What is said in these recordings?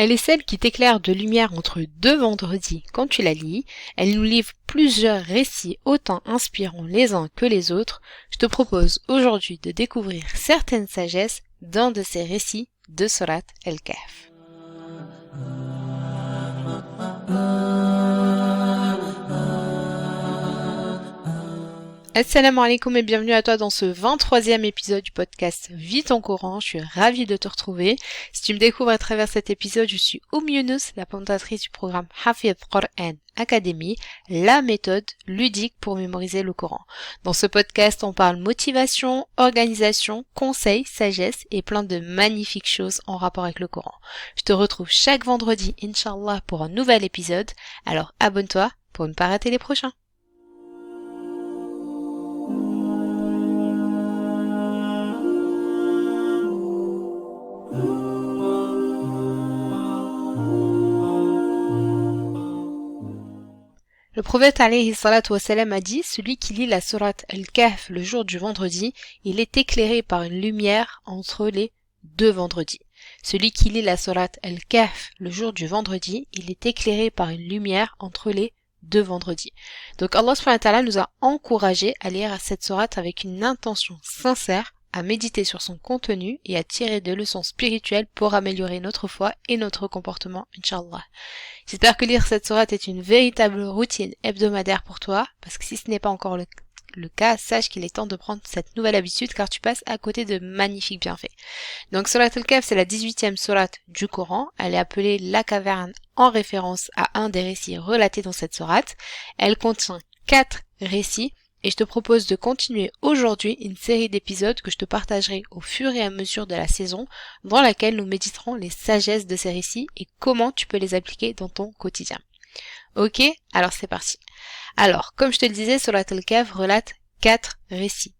Elle est celle qui t'éclaire de lumière entre deux vendredis quand tu la lis. Elle nous livre plusieurs récits autant inspirants les uns que les autres. Je te propose aujourd'hui de découvrir certaines sagesses d'un de ces récits de Surat Al-Kahf. Assalamu alaikum et bienvenue à toi dans ce 23e épisode du podcast Vis ton Coran. Je suis ravie de te retrouver. Si tu me découvres à travers cet épisode, je suis Younous, la présentatrice du programme Hafidh Quran Academy, la méthode ludique pour mémoriser le Coran. Dans ce podcast, on parle motivation, organisation, conseils, sagesse et plein de magnifiques choses en rapport avec le Coran. Je te retrouve chaque vendredi, Inch'Allah, pour un nouvel épisode. Alors abonne-toi pour ne pas rater les prochains. Le prophète alayhi salatu wassalam a dit, celui qui lit la sourate Al-Kahf le jour du vendredi, il est éclairé par une lumière entre les deux vendredis. Celui qui lit la sourate Al-Kahf le jour du vendredi, il est éclairé par une lumière entre les deux vendredis. Donc Allah subhanahu wa ta'ala nous a encouragés à lire cette sourate avec une intention sincère, à méditer sur son contenu et à tirer des leçons spirituelles pour améliorer notre foi et notre comportement, Inch'Allah. J'espère que lire cette sourate est une véritable routine hebdomadaire pour toi, parce que si ce n'est pas encore le cas, sache qu'il est temps de prendre cette nouvelle habitude car tu passes à côté de magnifiques bienfaits. Donc Surat Al-Kahf, c'est la 18e sourate du Coran. Elle est appelée la caverne en référence à un des récits relatés dans cette sourate. Elle contient 4 récits. Et je te propose de continuer aujourd'hui une série d'épisodes que je te partagerai au fur et à mesure de la saison, dans laquelle nous méditerons les sagesses de ces récits et comment tu peux les appliquer dans ton quotidien. Ok, alors c'est parti. Alors, comme je te le disais, Surat Al-Kahf relate 4 récits.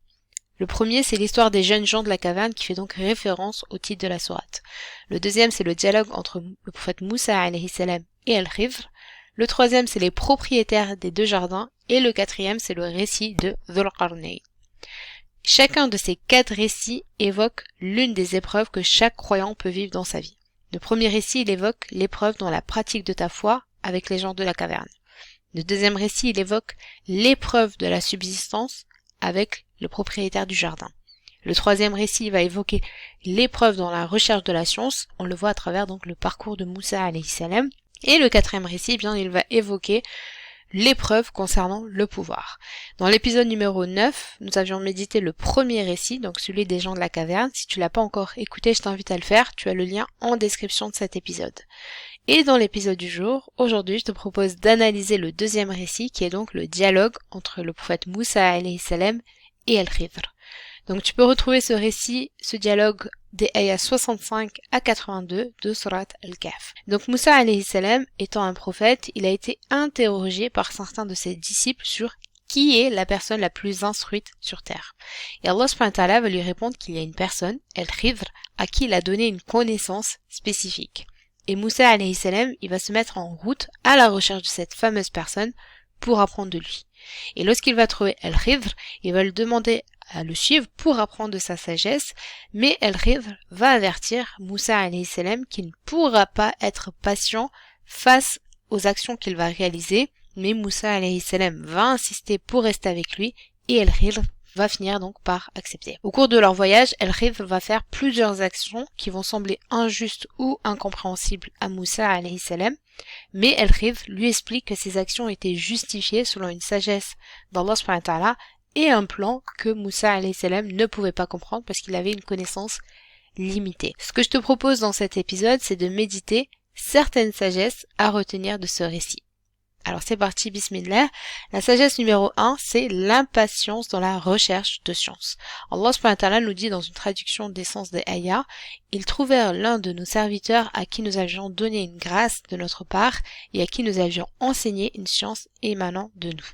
Le premier, c'est l'histoire des jeunes gens de la caverne qui fait donc référence au titre de la sourate. Le deuxième, c'est le dialogue entre le prophète Moussa alayhi salam et Al-Khidr. Le troisième, c'est les propriétaires des deux jardins. Et le quatrième, c'est le récit de Dhul Qarnayn. Chacun de ces 4 récits évoque l'une des épreuves que chaque croyant peut vivre dans sa vie. Le premier récit, il évoque l'épreuve dans la pratique de ta foi avec les gens de la caverne. Le deuxième récit, il évoque l'épreuve de la subsistance avec le propriétaire du jardin. Le troisième récit, il va évoquer l'épreuve dans la recherche de la science. On le voit à travers donc le parcours de Moussa alayhi salam. Et le quatrième récit, bien, il va évoquer l'épreuve concernant le pouvoir. Dans l'épisode numéro 9, nous avions médité le premier récit, donc celui des gens de la caverne. Si tu l'as pas encore écouté, je t'invite à le faire. Tu as le lien en description de cet épisode. Et dans l'épisode du jour, aujourd'hui, je te propose d'analyser le deuxième récit, qui est donc le dialogue entre le prophète Moussa alayhi salam et Al-Khidr. Donc tu peux retrouver ce récit, ce dialogue des ayats 65 à 82 de Surat Al-Kahf. Donc Moussa alayhi salam, étant un prophète, il a été interrogé par certains de ses disciples sur qui est la personne la plus instruite sur terre. Et Allah subhanahu wa ta'ala va lui répondre qu'il y a une personne, Al-Khidr, à qui il a donné une connaissance spécifique. Et Moussa alayhi salam, il va se mettre en route à la recherche de cette fameuse personne pour apprendre de lui. Et lorsqu'il va trouver Al-Khidr, il va lui demander à le suivre pour apprendre de sa sagesse, mais Al-Khidr va avertir Moussa alayhi salam qu'il ne pourra pas être patient face aux actions qu'il va réaliser, mais Moussa alayhi salam va insister pour rester avec lui et Al-Khidr va finir donc par accepter. Au cours de leur voyage, Al-Khidr va faire plusieurs actions qui vont sembler injustes ou incompréhensibles à Moussa alayhi salam, mais Al-Khidr lui explique que ces actions étaient justifiées selon une sagesse d'Allah subhanahu wa ta'ala et un plan que Moussa alayhi salam ne pouvait pas comprendre parce qu'il avait une connaissance limitée. Ce que je te propose dans cet épisode, c'est de méditer certaines sagesses à retenir de ce récit. Alors c'est parti, bismillah. La sagesse numéro 1, c'est l'impatience dans la recherche de science. Allah subhanahu wa ta'ala nous dit dans une traduction des sens des ayats, ils trouvèrent l'un de nos serviteurs à qui nous avions donné une grâce de notre part et à qui nous avions enseigné une science émanant de nous.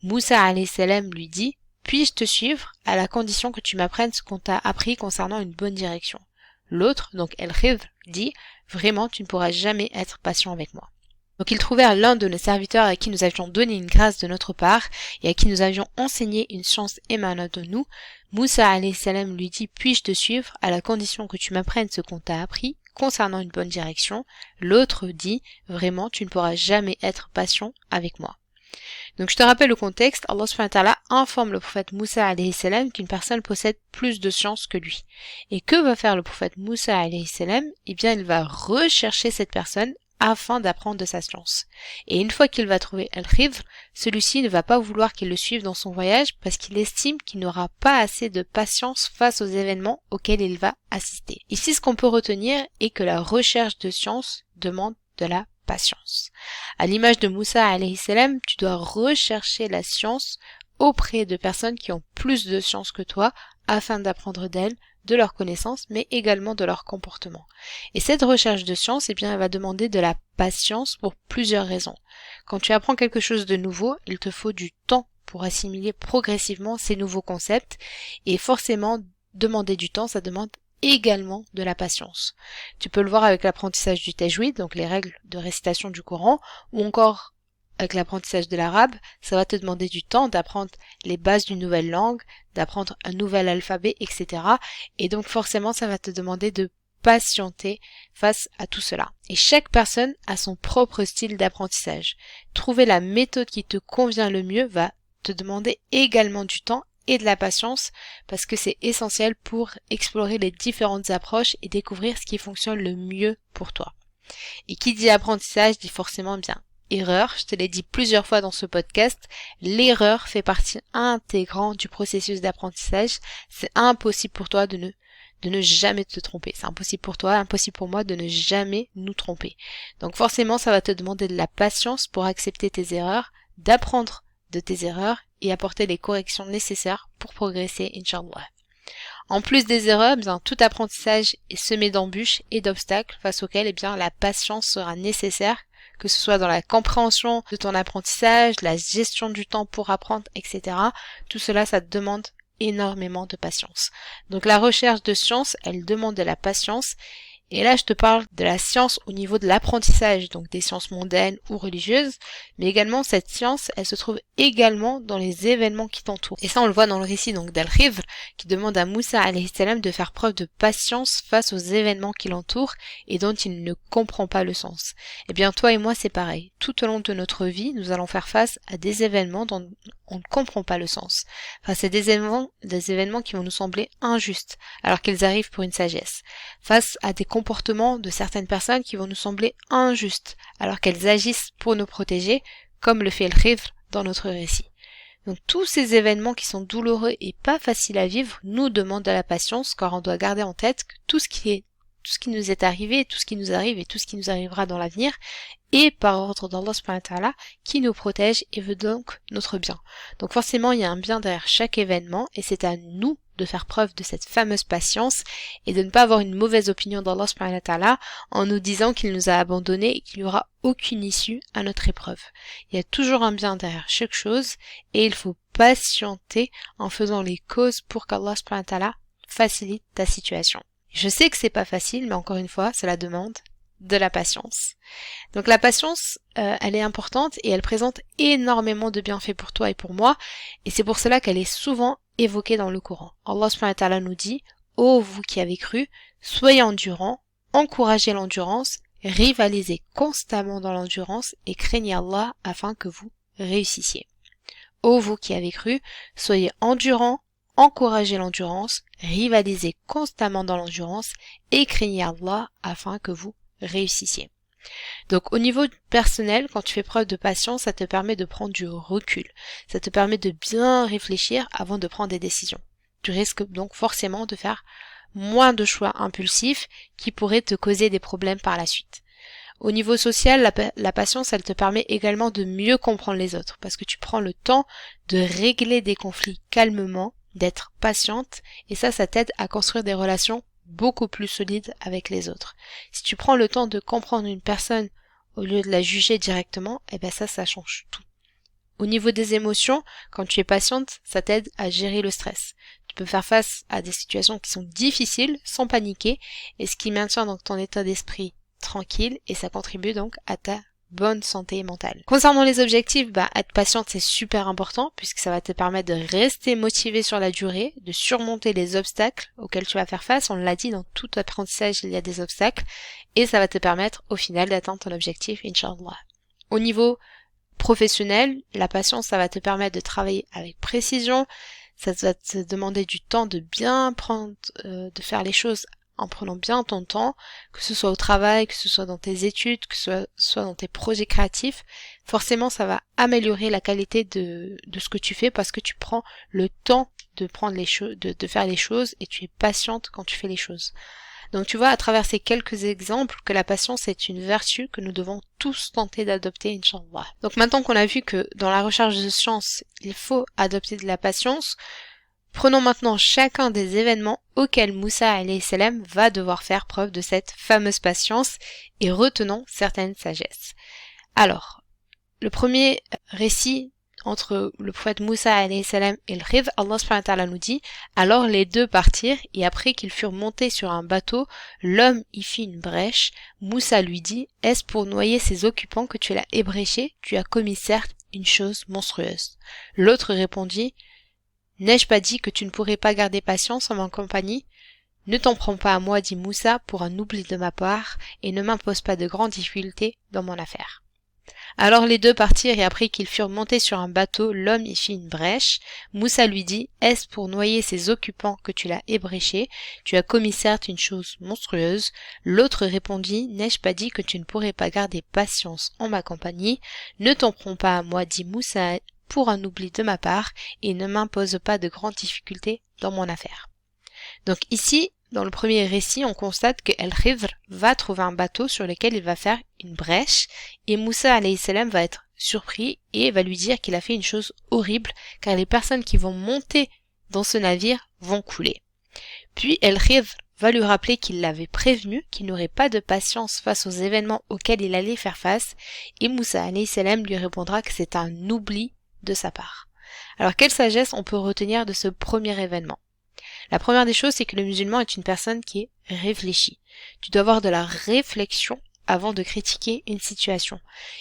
Moussa alayhi salam lui dit, puis-je te suivre à la condition que tu m'apprennes ce qu'on t'a appris concernant une bonne direction. L'autre, donc Al-Khidr, dit, vraiment tu ne pourras jamais être patient avec moi. Donc ils trouvèrent l'un de nos serviteurs à qui nous avions donné une grâce de notre part et à qui nous avions enseigné une science émanant de nous. Moussa alayhi salam lui dit, puis-je te suivre à la condition que tu m'apprennes ce qu'on t'a appris concernant une bonne direction, l'autre dit vraiment tu ne pourras jamais être patient avec moi. Donc je te rappelle le contexte, Allah subhanahu wa ta'ala informe le prophète Moussa alayhi salam qu'une personne possède plus de science que lui. Et que va faire le prophète Moussa alayhi salam? Eh bien il va rechercher cette personne afin d'apprendre de sa science. Et une fois qu'il va trouver Al-Khidr, celui-ci ne va pas vouloir qu'il le suive dans son voyage parce qu'il estime qu'il n'aura pas assez de patience face aux événements auxquels il va assister. Ici, ce qu'on peut retenir est que la recherche de science demande de la patience. À l'image de Moussa alayhi salam, tu dois rechercher la science auprès de personnes qui ont plus de science que toi afin d'apprendre d'elles, de leurs connaissances, mais également de leur comportement. Et cette recherche de science, eh bien, elle va demander de la patience pour plusieurs raisons. Quand tu apprends quelque chose de nouveau, il te faut du temps pour assimiler progressivement ces nouveaux concepts, et forcément, demander du temps, ça demande également de la patience. Tu peux le voir avec l'apprentissage du tajwid, donc les règles de récitation du Coran, ou encore avec l'apprentissage de l'arabe, ça va te demander du temps d'apprendre les bases d'une nouvelle langue, d'apprendre un nouvel alphabet, etc. Et donc forcément, ça va te demander de patienter face à tout cela. Et chaque personne a son propre style d'apprentissage. Trouver la méthode qui te convient le mieux va te demander également du temps et de la patience parce que c'est essentiel pour explorer les différentes approches et découvrir ce qui fonctionne le mieux pour toi. Et qui dit apprentissage dit forcément bien erreur, je te l'ai dit plusieurs fois dans ce podcast, l'erreur fait partie intégrante du processus d'apprentissage. C'est impossible pour toi de ne jamais te tromper. C'est impossible pour toi, impossible pour moi de ne jamais nous tromper. Donc forcément, ça va te demander de la patience pour accepter tes erreurs, d'apprendre de tes erreurs et apporter les corrections nécessaires pour progresser, Inch'Allah. En plus des erreurs, bien, tout apprentissage est semé d'embûches et d'obstacles face auxquels, eh bien, la patience sera nécessaire, que ce soit dans la compréhension de ton apprentissage, la gestion du temps pour apprendre, etc. Tout cela, ça te demande énormément de patience. Donc la recherche de science, elle demande de la patience. Et là, je te parle de la science au niveau de l'apprentissage, donc des sciences mondaines ou religieuses, mais également cette science, elle se trouve également dans les événements qui t'entourent. Et ça, on le voit dans le récit donc d'Al-Khidr, qui demande à Moussa alayhi salam de faire preuve de patience face aux événements qui l'entourent et dont il ne comprend pas le sens. Eh bien, toi et moi, c'est pareil. Tout au long de notre vie, nous allons faire face à des événements dont on ne comprend pas le sens. Enfin, c'est des événements qui vont nous sembler injustes, alors qu'ils arrivent pour une sagesse. Face à des comportements de certaines personnes qui vont nous sembler injustes, alors qu'elles agissent pour nous protéger, comme le fait Al-Khidr dans notre récit. Donc tous ces événements qui sont douloureux et pas faciles à vivre nous demandent de la patience, car on doit garder en tête que tout ce qui nous est arrivé, tout ce qui nous arrive et tout ce qui nous arrivera dans l'avenir est par ordre d'Allah subhanahu wa ta'ala qui nous protège et veut donc notre bien. Donc forcément il y a un bien derrière chaque événement et c'est à nous de faire preuve de cette fameuse patience et de ne pas avoir une mauvaise opinion d'Allah subhanahu wa ta'ala en nous disant qu'il nous a abandonnés et qu'il n'y aura aucune issue à notre épreuve. Il y a toujours un bien derrière chaque chose et il faut patienter en faisant les causes pour qu'Allah subhanahu wa ta'ala facilite ta situation. Je sais que c'est pas facile, mais encore une fois, cela demande de la patience. Donc la patience, elle est importante et elle présente énormément de bienfaits pour toi et pour moi, et c'est pour cela qu'elle est souvent évoquée dans le Coran. Allah subhanahu wa ta'ala nous dit « Ô vous qui avez cru, soyez endurants, encouragez l'endurance, rivalisez constamment dans l'endurance et craignez Allah afin que vous réussissiez. » Ô vous qui avez cru, soyez endurants, encouragez l'endurance, rivalisez constamment dans l'endurance et craignez Allah afin que vous réussissiez. Donc au niveau personnel, quand tu fais preuve de patience, ça te permet de prendre du recul. Ça te permet de bien réfléchir avant de prendre des décisions. Tu risques donc forcément de faire moins de choix impulsifs qui pourraient te causer des problèmes par la suite. Au niveau social, la patience, elle te permet également de mieux comprendre les autres parce que tu prends le temps de régler des conflits calmement, d'être patiente et ça t'aide à construire des relations beaucoup plus solides avec les autres. Si tu prends le temps de comprendre une personne au lieu de la juger directement, eh ben ça change tout. Au niveau des émotions, quand tu es patiente, ça t'aide à gérer le stress. Tu peux faire face à des situations qui sont difficiles sans paniquer et ce qui maintient donc ton état d'esprit tranquille et ça contribue donc à ta bonne santé mentale. Concernant les objectifs, être patiente c'est super important puisque ça va te permettre de rester motivé sur la durée, de surmonter les obstacles auxquels tu vas faire face. On l'a dit, dans tout apprentissage il y a des obstacles et ça va te permettre au final d'atteindre ton objectif, Inch'Allah. Au niveau professionnel, la patience ça va te permettre de travailler avec précision, ça va te demander du temps de bien prendre, de faire les choses en prenant bien ton temps, que ce soit au travail, que ce soit dans tes études, que ce soit dans tes projets créatifs. Forcément, ça va améliorer la qualité de ce que tu fais parce que tu prends le temps de prendre les choses, de faire les choses et tu es patiente quand tu fais les choses. Donc tu vois à travers ces quelques exemples que la patience est une vertu que nous devons tous tenter d'adopter, Inch'Allah. Donc maintenant qu'on a vu que dans la recherche de science, il faut adopter de la patience, prenons maintenant chacun des événements auxquels Moussa alayhi salam va devoir faire preuve de cette fameuse patience et retenons certaines sagesses. Alors, le premier récit entre le prophète Moussa alayhi salam et le Khidr, Allah subhanahu wa ta'ala nous dit: alors les deux partirent et après qu'ils furent montés sur un bateau, l'homme y fit une brèche. Moussa lui dit: est-ce pour noyer ses occupants que tu l'as ébréché? Tu as commis certes une chose monstrueuse. L'autre répondit: n'ai-je pas dit que tu ne pourrais pas garder patience en ma compagnie? Ne t'en prends pas à moi, dit Moussa, pour un oubli de ma part, et ne m'impose pas de grandes difficultés dans mon affaire. Alors les deux partirent et après qu'ils furent montés sur un bateau, l'homme y fit une brèche. Moussa lui dit: est-ce pour noyer ses occupants que tu l'as ébréché? Tu as commis certes une chose monstrueuse. L'autre répondit: n'ai-je pas dit que tu ne pourrais pas garder patience en ma compagnie? Ne t'en prends pas à moi, dit Moussa, pour un oubli de ma part, et ne m'impose pas de grandes difficultés dans mon affaire. Donc ici, dans le premier récit, on constate que El-Khidr va trouver un bateau sur lequel il va faire une brèche et Moussa alayhi salam va être surpris et va lui dire qu'il a fait une chose horrible car les personnes qui vont monter dans ce navire vont couler. Puis El-Khidr va lui rappeler qu'il l'avait prévenu, qu'il n'aurait pas de patience face aux événements auxquels il allait faire face et Moussa alayhi salam lui répondra que c'est un oubli de sa part. Alors quelle sagesse on peut retenir de ce premier événement? La première des choses, c'est que le musulman est une personne qui est réfléchie. Tu dois avoir de la réflexion avant de critiquer une situation.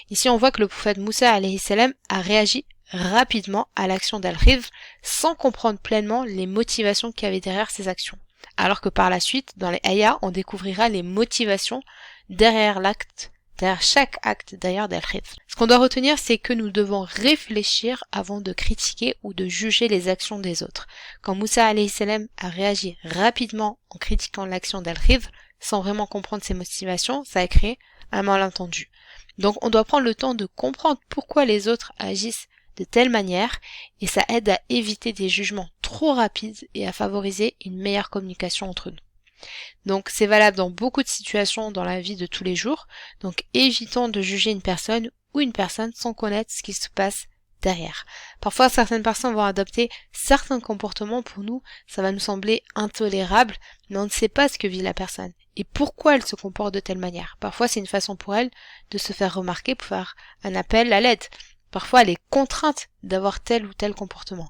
Ici, on voit que le prophète Moussa alayhi salam a réagi rapidement à l'action d'Al-Khidr sans comprendre pleinement les motivations qu'il y avait derrière ses actions. Alors que par la suite, dans les ayats, on découvrira les motivations derrière chaque acte d'ailleurs d'Al-Khidr. Ce qu'on doit retenir, c'est que nous devons réfléchir avant de critiquer ou de juger les actions des autres. Quand Moussa alayhi salam a réagi rapidement en critiquant l'action d'Al-Khidr, sans vraiment comprendre ses motivations, ça a créé un malentendu. Donc on doit prendre le temps de comprendre pourquoi les autres agissent de telle manière et ça aide à éviter des jugements trop rapides et à favoriser une meilleure communication entre nous. Donc c'est valable dans beaucoup de situations dans la vie de tous les jours, donc évitons de juger une personne ou une personne sans connaître ce qui se passe derrière. Parfois certaines personnes vont adopter certains comportements, pour nous ça va nous sembler intolérable, mais on ne sait pas ce que vit la personne et pourquoi elle se comporte de telle manière. Parfois c'est une façon pour elle de se faire remarquer, pour faire un appel à l'aide. Parfois elle est contrainte d'avoir tel ou tel comportement.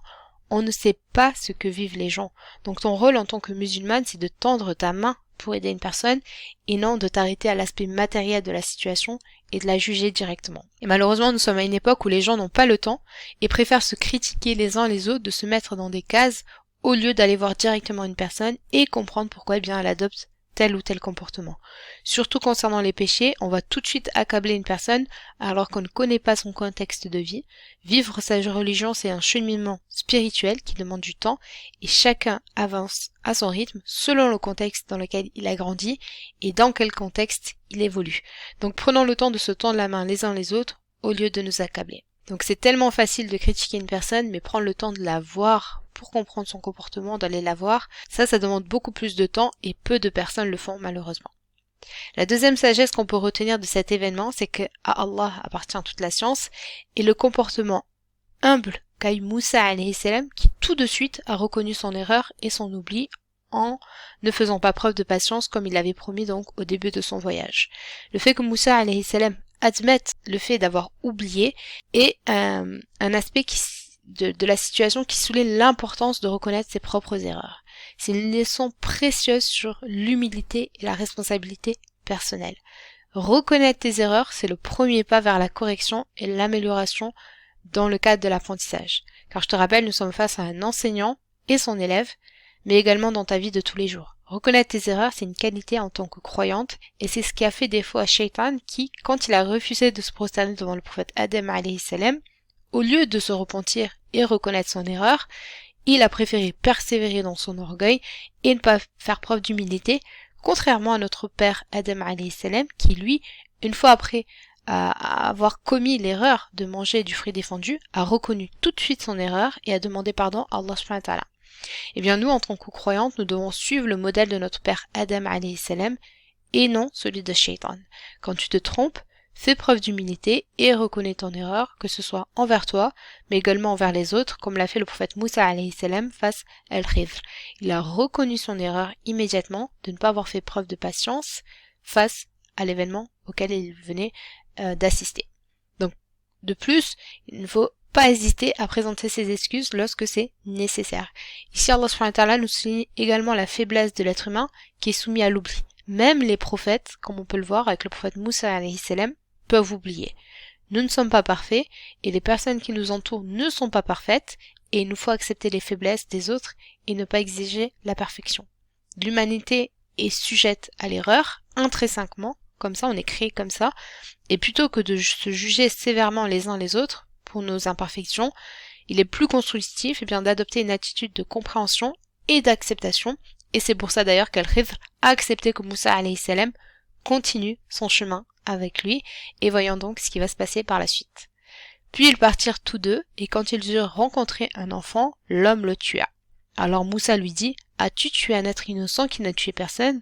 On ne sait pas ce que vivent les gens. Donc ton rôle en tant que musulmane, c'est de tendre ta main pour aider une personne et non de t'arrêter à l'aspect matériel de la situation et de la juger directement. Et malheureusement, nous sommes à une époque où les gens n'ont pas le temps et préfèrent se critiquer les uns les autres, de se mettre dans des cases au lieu d'aller voir directement une personne et comprendre pourquoi elle adopte tel ou tel comportement. Surtout concernant les péchés, on va tout de suite accabler une personne alors qu'on ne connaît pas son contexte de vie. Vivre sa religion, c'est un cheminement spirituel qui demande du temps et chacun avance à son rythme selon le contexte dans lequel il a grandi et dans quel contexte il évolue. Donc prenons le temps de se tendre la main les uns les autres au lieu de nous accabler. Donc c'est tellement facile de critiquer une personne, mais prendre le temps de la voir pour comprendre son comportement, d'aller la voir, ça demande beaucoup plus de temps et peu de personnes le font malheureusement. La deuxième sagesse qu'on peut retenir de cet événement, c'est que à Allah appartient toute la science et le comportement humble qu'a eu Moussa alayhi salam qui tout de suite a reconnu son erreur et son oubli en ne faisant pas preuve de patience comme il l'avait promis donc au début de son voyage. Le fait que Moussa alayhi salam admette le fait d'avoir oublié est un aspect de la situation qui souligne l'importance de reconnaître ses propres erreurs. C'est une leçon précieuse sur l'humilité et la responsabilité personnelle. Reconnaître tes erreurs, c'est le premier pas vers la correction et l'amélioration dans le cadre de l'apprentissage. Car je te rappelle, nous sommes face à un enseignant et son élève, mais également dans ta vie de tous les jours. Reconnaître tes erreurs, c'est une qualité en tant que croyante, et c'est ce qui a fait défaut à Shaitan qui, quand il a refusé de se prosterner devant le prophète Adam alayhi salam, au lieu de se repentir et reconnaître son erreur, il a préféré persévérer dans son orgueil et ne pas faire preuve d'humilité, contrairement à notre père Adam alayhi salam qui, lui, une fois après avoir commis l'erreur de manger du fruit défendu, a reconnu tout de suite son erreur et a demandé pardon à Allah subhanahu wa ta'ala. Eh bien nous, en tant que croyantes, nous devons suivre le modèle de notre père Adam alayhi salam et non celui de Shaitan. Quand tu te trompes, fais preuve d'humilité et reconnais ton erreur, que ce soit envers toi, mais également envers les autres, comme l'a fait le prophète Moussa alayhi salam face à Al-Khidr. Il a reconnu son erreur immédiatement de ne pas avoir fait preuve de patience face à l'événement auquel il venait d'assister. Donc, de plus, il ne faut pas hésiter à présenter ses excuses lorsque c'est nécessaire. Ici, Allah subhanahu wa ta'ala nous souligne également la faiblesse de l'être humain qui est soumis à l'oubli. Même les prophètes, comme on peut le voir avec le prophète Moussa alayhi salam, peuvent oublier. Nous ne sommes pas parfaits et les personnes qui nous entourent ne sont pas parfaites et il nous faut accepter les faiblesses des autres et ne pas exiger la perfection. L'humanité est sujette à l'erreur intrinsèquement, comme ça on est créé comme ça, et plutôt que de se juger sévèrement les uns les autres pour nos imperfections, il est plus constructif d'adopter une attitude de compréhension et d'acceptation, et c'est pour ça d'ailleurs qu'Al-Khidr a accepté que Moussa alayhi salam continue son chemin avec lui, et voyons donc ce qui va se passer par la suite. Puis ils partirent tous deux, et quand ils eurent rencontré un enfant, l'homme le tua. Alors Moussa lui dit, « As-tu tué un être innocent qui n'a tué personne?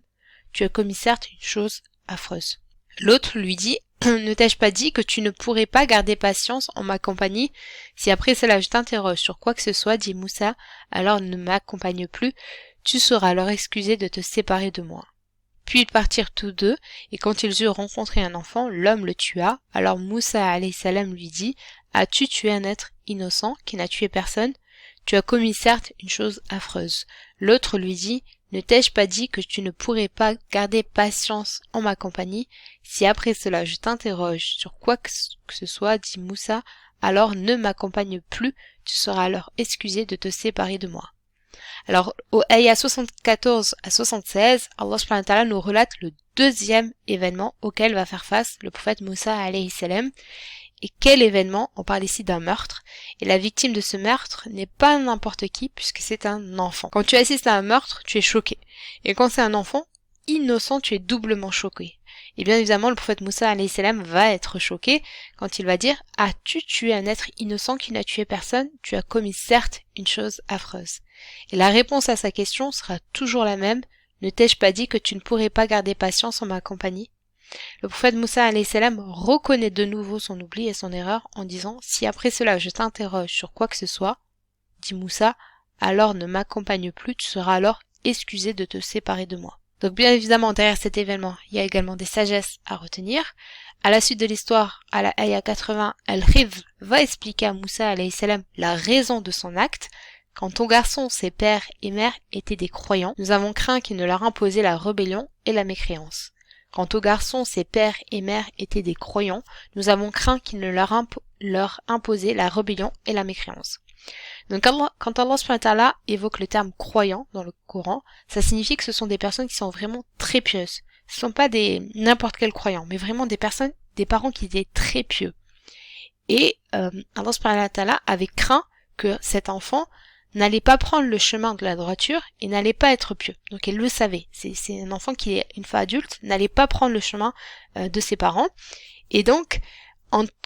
Tu as commis certes une chose affreuse. » L'autre lui dit, « Ne t'ai-je pas dit que tu ne pourrais pas garder patience en ma compagnie? Si après cela je t'interroge sur quoi que ce soit, dit Moussa, alors ne m'accompagne plus, tu seras alors excusé de te séparer de moi. » Puis ils partirent tous deux, et quand ils eurent rencontré un enfant, l'homme le tua. Alors Moussa alayhi salam lui dit, « As-tu tué un être innocent qui n'a tué personne? Tu as commis certes une chose affreuse. » L'autre lui dit, « Ne t'ai-je pas dit que tu ne pourrais pas garder patience en ma compagnie? Si après cela je t'interroge sur quoi que ce soit, dit Moussa, alors ne m'accompagne plus, tu seras alors excusé de te séparer de moi. » Alors, au ayah 74 à 76, Allah subhanahu wa ta'ala nous relate le deuxième événement auquel va faire face le prophète Moussa alayhi salam. Et quel événement? On parle ici d'un meurtre. Et la victime de ce meurtre n'est pas n'importe qui, puisque c'est un enfant. Quand tu assistes à un meurtre, tu es choqué. Et quand c'est un enfant innocent, tu es doublement choqué. Et bien évidemment, le prophète Moussa alayhi salam va être choqué quand il va dire « As-tu tué un être innocent qui n'a tué personne? Tu as commis certes une chose affreuse. » Et la réponse à sa question sera toujours la même. « Ne t'ai-je pas dit que tu ne pourrais pas garder patience en ma compagnie ?» Le prophète Moussa alayhi salam reconnaît de nouveau son oubli et son erreur en disant « Si après cela je t'interroge sur quoi que ce soit, dit Moussa, alors ne m'accompagne plus, tu seras alors excusé de te séparer de moi. » Donc bien évidemment, derrière cet événement, il y a également des sagesses à retenir. À la suite de l'histoire, à la ayah 80, Al-Khidr va expliquer à Moussa alayhi salam la raison de son acte. Quand ton garçon, ses pères et mères étaient des croyants, nous avons craint qu'il ne leur imposait la rébellion et la mécréance. Quant aux garçons, ses pères et mères étaient des croyants, nous avons craint qu'il ne leur imposait la rébellion et la mécréance. Donc quand Allah subhanahu wa ta'ala évoque le terme croyant dans le Coran, ça signifie que ce sont des personnes qui sont vraiment très pieuses. Ce ne sont pas des n'importe quels croyants, mais vraiment des personnes, des parents qui étaient très pieux. Et Allah subhanahu wa ta'ala avait craint que cet enfant n'allait pas prendre le chemin de la droiture et n'allait pas être pieux. Donc il le savait. C'est un enfant qui, une fois adulte, n'allait pas prendre le chemin de ses parents. Et donc,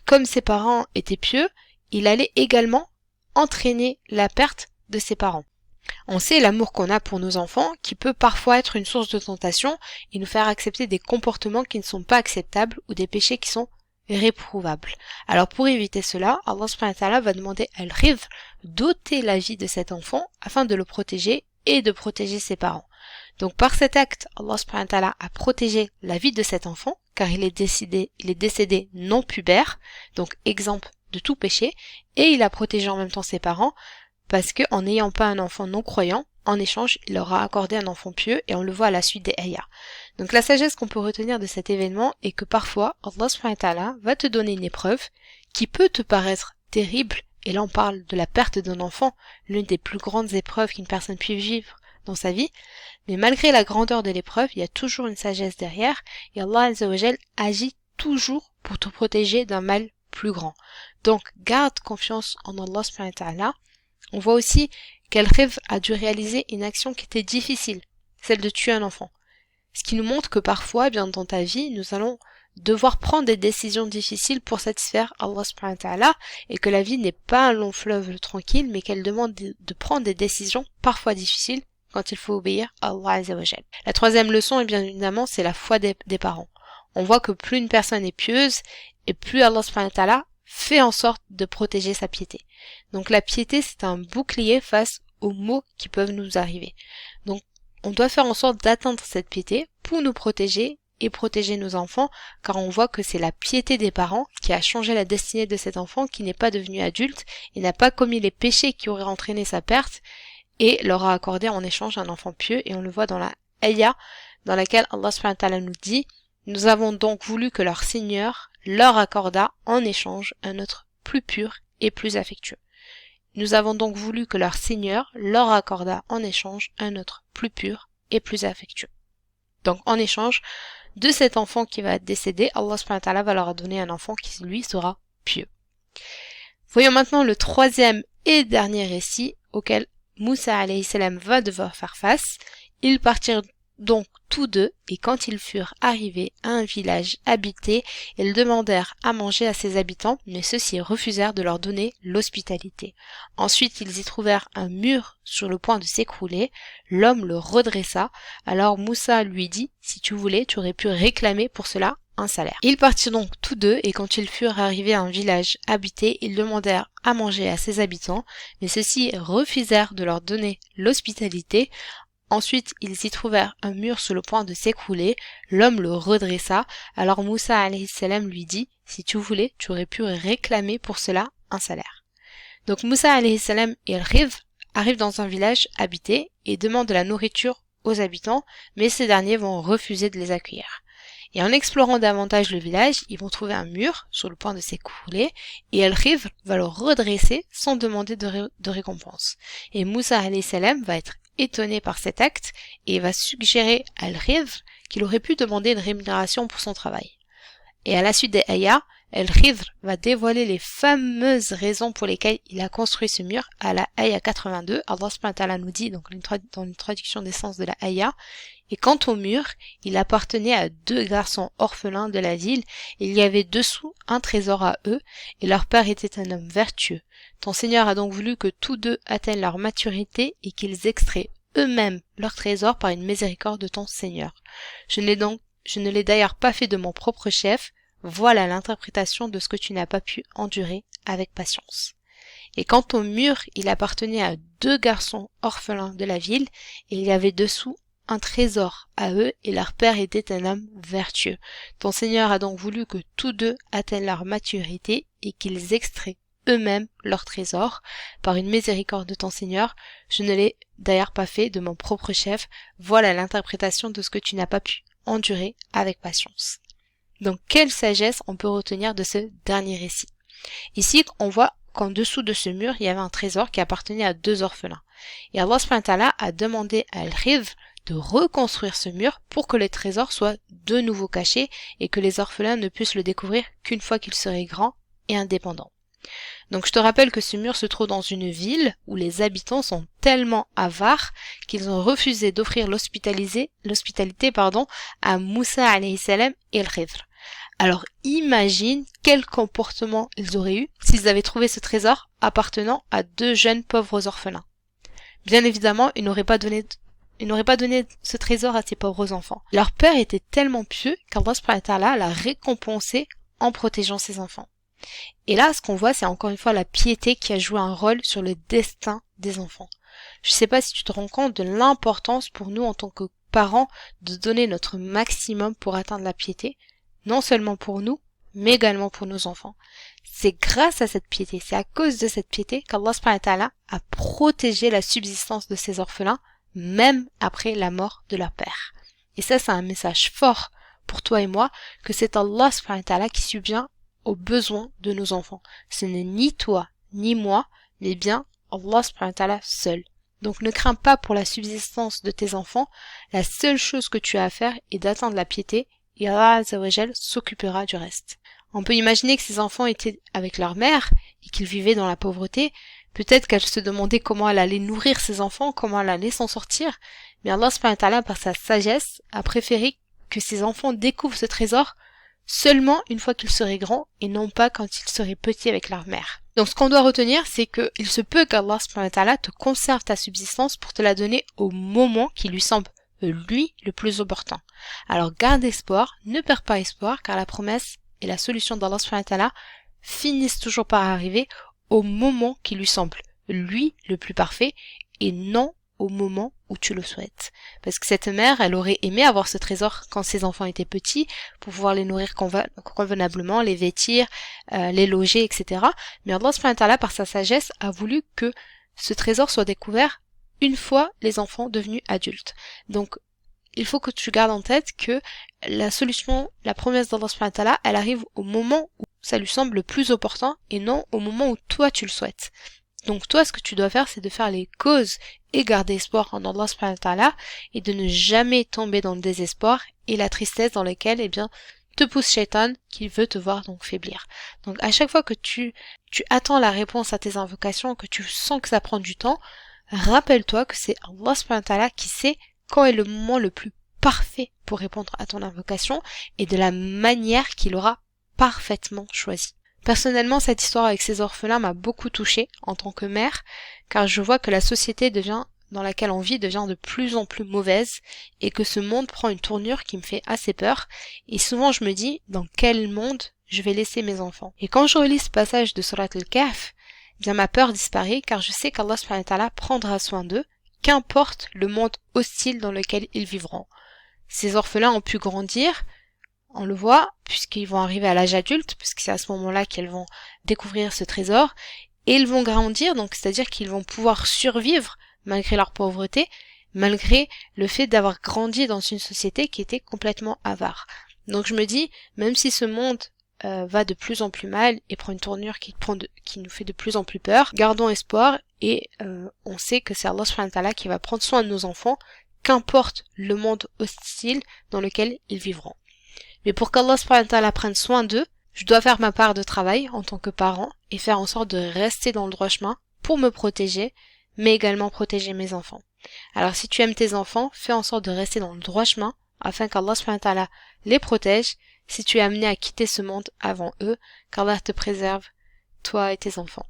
comme ses parents étaient pieux, il allait également entraîner la perte de ses parents. On sait l'amour qu'on a pour nos enfants qui peut parfois être une source de tentation et nous faire accepter des comportements qui ne sont pas acceptables ou des péchés qui sont réprouvables. Alors pour éviter cela, Allah subhanahu wa ta'ala va demander à Al-Khidr d'ôter la vie de cet enfant afin de le protéger et de protéger ses parents. Donc par cet acte, Allah subhanahu wa ta'ala a protégé la vie de cet enfant car il est décédé non pubère, donc exempt de tout péché, et il a protégé en même temps ses parents parce que en n'ayant pas un enfant non croyant, en échange, il leur a accordé un enfant pieux et on le voit à la suite des ayats. Donc la sagesse qu'on peut retenir de cet événement est que parfois Allah subhanahu wa ta'ala va te donner une épreuve qui peut te paraître terrible, et là on parle de la perte d'un enfant, l'une des plus grandes épreuves qu'une personne puisse vivre dans sa vie, mais malgré la grandeur de l'épreuve, il y a toujours une sagesse derrière et Allah Azza wa Jal agit toujours pour te protéger d'un mal plus grand. Donc garde confiance en Allah subhanahu wa ta'ala. On voit aussi qu'Al-Khidr a dû réaliser une action qui était difficile, celle de tuer un enfant. Ce qui nous montre que parfois, bien dans ta vie, nous allons devoir prendre des décisions difficiles pour satisfaire Allah subhanahu wa ta'ala et que la vie n'est pas un long fleuve tranquille, mais qu'elle demande de prendre des décisions parfois difficiles quand il faut obéir à Allah Azza wa Jal. La troisième leçon, et bien évidemment, c'est la foi des parents. On voit que plus une personne est pieuse et plus Allah subhanahu wa ta'ala fait en sorte de protéger sa piété. Donc la piété, c'est un bouclier face aux maux qui peuvent nous arriver. Donc on doit faire en sorte d'atteindre cette piété pour nous protéger et protéger nos enfants, car on voit que c'est la piété des parents qui a changé la destinée de cet enfant qui n'est pas devenu adulte et n'a pas commis les péchés qui auraient entraîné sa perte et leur a accordé en échange un enfant pieux. Et on le voit dans la ayah dans laquelle Allah subhanahu wa ta'ala nous dit: nous avons donc voulu que leur Seigneur leur accordât en échange un autre plus pur et plus affectueux. Nous avons donc voulu que leur Seigneur leur accordât en échange un autre plus pur et plus affectueux. Donc en échange de cet enfant qui va décéder, Allah subhanahu wa ta'ala va leur donner un enfant qui lui sera pieux. Voyons maintenant le troisième et dernier récit auquel Moussa alayhi salam va devoir faire face. Ils partirent donc tous deux, et quand ils furent arrivés à un village habité, ils demandèrent à manger à ses habitants, mais ceux-ci refusèrent de leur donner l'hospitalité. Ensuite, ils y trouvèrent un mur sur le point de s'écrouler. L'homme le redressa. Alors Moussa lui dit: si tu voulais, tu aurais pu réclamer pour cela un salaire. Ils partirent donc tous deux, et quand ils furent arrivés à un village habité, ils demandèrent à manger à ses habitants, mais ceux-ci refusèrent de leur donner l'hospitalité. Ensuite, ils y trouvèrent un mur sur le point de s'écrouler. L'homme le redressa. Alors Moussa alayhi salam lui dit: si tu voulais, tu aurais pu réclamer pour cela un salaire. Donc Moussa alayhi salam et Al-Khidr arrivent dans un village habité et demandent de la nourriture aux habitants, mais ces derniers vont refuser de les accueillir. Et en explorant davantage le village, ils vont trouver un mur sur le point de s'écrouler et Al-Khidr va le redresser sans demander de récompense. Et Moussa alayhi salam va être étonné par cet acte et va suggérer à Al-Khidr qu'il aurait pu demander une rémunération pour son travail. Et à la suite des ayats, Al-Khidr va dévoiler les fameuses raisons pour lesquelles il a construit ce mur à la ayah 82. Allah subhanahu wa ta'ala nous dit, donc dans une traduction des sens de la ayah: et quant au mur, il appartenait à 2 garçons orphelins de la ville, et il y avait dessous un trésor à eux, et leur père était un homme vertueux. Ton Seigneur a donc voulu que tous 2 atteignent leur maturité et qu'ils extraient eux-mêmes leur trésor par une miséricorde de ton Seigneur. Je ne l'ai d'ailleurs pas fait de mon propre chef. Voilà l'interprétation de ce que tu n'as pas pu endurer avec patience. Et quant au mur, il appartenait à 2 garçons orphelins de la ville, et il y avait dessous un trésor à eux, et leur père était un homme vertueux. Ton Seigneur a donc voulu que tous 2 atteignent leur maturité et qu'ils extraient eux-mêmes leur trésor par une miséricorde de ton Seigneur. Je ne l'ai d'ailleurs pas fait de mon propre chef. Voilà l'interprétation de ce que tu n'as pas pu endurer avec patience. Donc quelle sagesse on peut retenir de ce dernier récit? Ici, on voit qu'en dessous de ce mur, il y avait un trésor qui appartenait à 2 orphelins. Et Allah subhanahu wa ta'ala a demandé à Al-Khidr de reconstruire ce mur pour que le trésor soit de nouveau caché et que les orphelins ne puissent le découvrir qu'une fois qu'ils seraient grands et indépendants. Donc je te rappelle que ce mur se trouve dans une ville où les habitants sont tellement avares qu'ils ont refusé d'offrir l'hospitalité à Moussa alayhi salam et Al-Khidr. Alors imagine quel comportement ils auraient eu s'ils avaient trouvé ce trésor appartenant à 2 jeunes pauvres orphelins. Bien évidemment, ils n'auraient pas donné ce trésor à ces pauvres enfants. Leur père était tellement pieux qu'Allah subhanahu wa ta'ala l'a récompensé en protégeant ses enfants. Et là, ce qu'on voit, c'est encore une fois la piété qui a joué un rôle sur le destin des enfants. Je ne sais pas si tu te rends compte de l'importance pour nous en tant que parents de donner notre maximum pour atteindre la piété, non seulement pour nous, mais également pour nos enfants. C'est grâce à cette piété, c'est à cause de cette piété qu'Allah subhanahu wa ta'ala a protégé la subsistance de ces orphelins même après la mort de leur père. Et ça, c'est un message fort pour toi et moi, que c'est Allah subhanahu wa ta'ala qui subvient aux besoins de nos enfants. Ce n'est ni toi, ni moi, mais bien Allah subhanahu wa ta'ala seul. Donc ne crains pas pour la subsistance de tes enfants, la seule chose que tu as à faire est d'atteindre la piété, et Allah azza wa jal s'occupera du reste. On peut imaginer que ces enfants étaient avec leur mère, et qu'ils vivaient dans la pauvreté. Peut-être qu'elle se demandait comment elle allait nourrir ses enfants, comment elle allait s'en sortir, mais Allah subhanahu wa ta'ala, par sa sagesse, a préféré que ses enfants découvrent ce trésor seulement une fois qu'ils seraient grands et non pas quand ils seraient petits avec leur mère. Donc ce qu'on doit retenir, c'est que il se peut qu'Allah subhanahu wa ta'ala te conserve ta subsistance pour te la donner au moment qui lui semble lui le plus opportun. Alors garde espoir, ne perds pas espoir, car la promesse et la solution d'Allah subhanahu wa ta'ala finissent toujours par arriver au moment qui lui semble lui le plus parfait et non au moment où tu le souhaites. Parce que cette mère, elle aurait aimé avoir ce trésor quand ses enfants étaient petits, pour pouvoir les nourrir convenablement, les vêtir, les loger, etc. Mais Allah subhanahu wa ta'ala, par sa sagesse, a voulu que ce trésor soit découvert une fois les enfants devenus adultes. Donc, il faut que tu gardes en tête que la solution, la promesse d'Allah subhanahu wa ta'ala, elle arrive au moment où ça lui semble le plus opportun et non au moment où toi tu le souhaites. Donc toi, ce que tu dois faire, c'est de faire les causes et garder espoir en Allah subhanahu wa ta'ala et de ne jamais tomber dans le désespoir et la tristesse dans laquelle, eh bien, te pousse Shaitan qui veut te voir donc faiblir. Donc à chaque fois que tu attends la réponse à tes invocations, que tu sens que ça prend du temps, rappelle-toi que c'est Allah subhanahu wa ta'ala qui sait quand est le moment le plus parfait pour répondre à ton invocation et de la manière qu'il aura parfaitement choisi. Personnellement, cette histoire avec ces orphelins m'a beaucoup touchée en tant que mère, car je vois que la société dans laquelle on vit devient de plus en plus mauvaise et que ce monde prend une tournure qui me fait assez peur. Et souvent je me dis, dans quel monde je vais laisser mes enfants? Et quand je relis ce passage de Surat al-Kahf, bien ma peur disparaît, car je sais qu'Allah subhanahu wa ta'ala prendra soin d'eux, qu'importe le monde hostile dans lequel ils vivront. Ces orphelins ont pu grandir, on le voit, puisqu'ils vont arriver à l'âge adulte, puisque c'est à ce moment-là qu'ils vont découvrir ce trésor, et ils vont grandir, donc c'est-à-dire qu'ils vont pouvoir survivre malgré leur pauvreté, malgré le fait d'avoir grandi dans une société qui était complètement avare. Donc je me dis, même si ce monde va de plus en plus mal et prend une tournure qui nous fait de plus en plus peur, gardons espoir et on sait que c'est Allah subhanahu wa ta'ala qui va prendre soin de nos enfants, qu'importe le monde hostile dans lequel ils vivront. Mais pour qu'Allah subhanahu wa ta'ala prenne soin d'eux, je dois faire ma part de travail en tant que parent et faire en sorte de rester dans le droit chemin pour me protéger, mais également protéger mes enfants. Alors si tu aimes tes enfants, fais en sorte de rester dans le droit chemin afin qu'Allah subhanahu wa ta'ala les protège si tu es amené à quitter ce monde avant eux, qu'Allah te préserve, toi et tes enfants.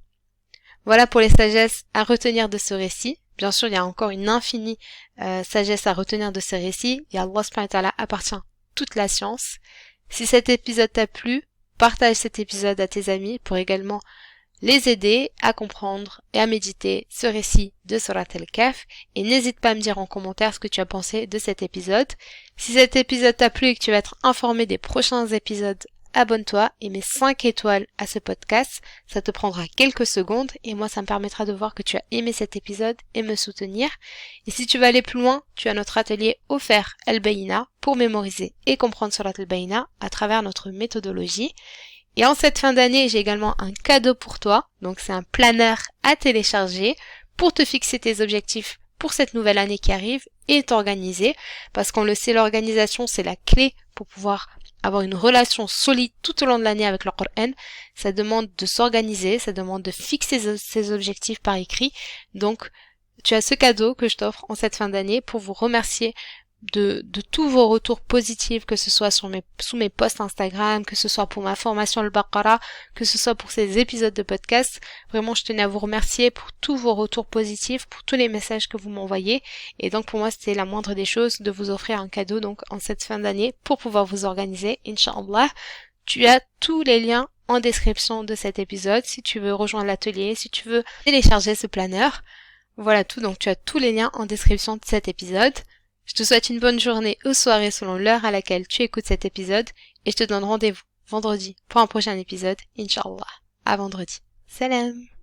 Voilà pour les sagesses à retenir de ce récit. Bien sûr, il y a encore une infinie sagesse à retenir de ce récit et Allah subhanahu wa ta'ala appartient toute la science. Si cet épisode t'a plu, partage cet épisode à tes amis pour également les aider à comprendre et à méditer ce récit de Surat al-Kahf et n'hésite pas à me dire en commentaire ce que tu as pensé de cet épisode. Si cet épisode t'a plu et que tu veux être informé des prochains épisodes, abonne-toi et mets 5 étoiles à ce podcast. Ça te prendra quelques secondes et moi ça me permettra de voir que tu as aimé cet épisode et me soutenir. Et si tu veux aller plus loin, tu as notre atelier offert Al-Bayna pour mémoriser et comprendre Surat al-Bayna à travers notre méthodologie. Et en cette fin d'année, j'ai également un cadeau pour toi. Donc c'est un planeur à télécharger pour te fixer tes objectifs pour cette nouvelle année qui arrive et t'organiser. Parce qu'on le sait, l'organisation c'est la clé pour pouvoir avoir une relation solide tout au long de l'année avec le Coran. Ça demande de s'organiser, ça demande de fixer ses objectifs par écrit. Donc tu as ce cadeau que je t'offre en cette fin d'année pour vous remercier de tous vos retours positifs, que ce soit sous mes posts Instagram, que ce soit pour ma formation Al-Baqarah, que ce soit pour ces épisodes de podcast. Vraiment, je tenais à vous remercier pour tous vos retours positifs, pour tous les messages que vous m'envoyez. Et donc, pour moi, c'était la moindre des choses de vous offrir un cadeau donc en cette fin d'année pour pouvoir vous organiser, Inch'Allah. Tu as tous les liens en description de cet épisode si tu veux rejoindre l'atelier, si tu veux télécharger ce planeur. Voilà tout, donc tu as tous les liens en description de cet épisode. Je te souhaite une bonne journée ou soirée selon l'heure à laquelle tu écoutes cet épisode et je te donne rendez-vous vendredi pour un prochain épisode, Inch'Allah. À vendredi. Salam!